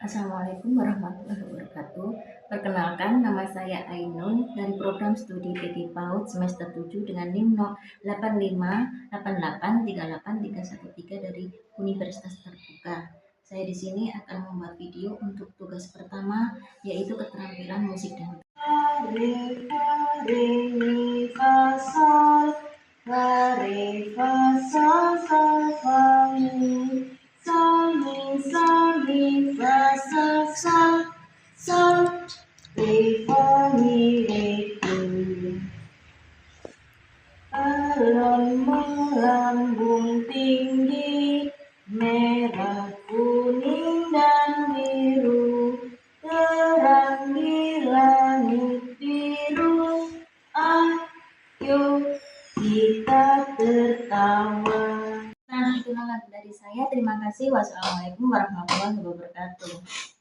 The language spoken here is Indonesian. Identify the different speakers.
Speaker 1: Assalamualaikum warahmatullahi wabarakatuh. Perkenalkan, nama saya Ainun dari program studi PD PAUD semester 7 dengan NIM 8588381313 dari Universitas Terbuka. Saya di sini akan membuat video untuk tugas pertama, yaitu keterampilan musik dan re mi fa sol fa mi fa sol re fa mi re do. Balon melambung tinggi, merah, kuning, dan biru, terang di langit biru. Ayo kita tertawa. Nah, itulah lagu dari saya. Terima kasih. Wassalamualaikum warahmatullahi wabarakatuh.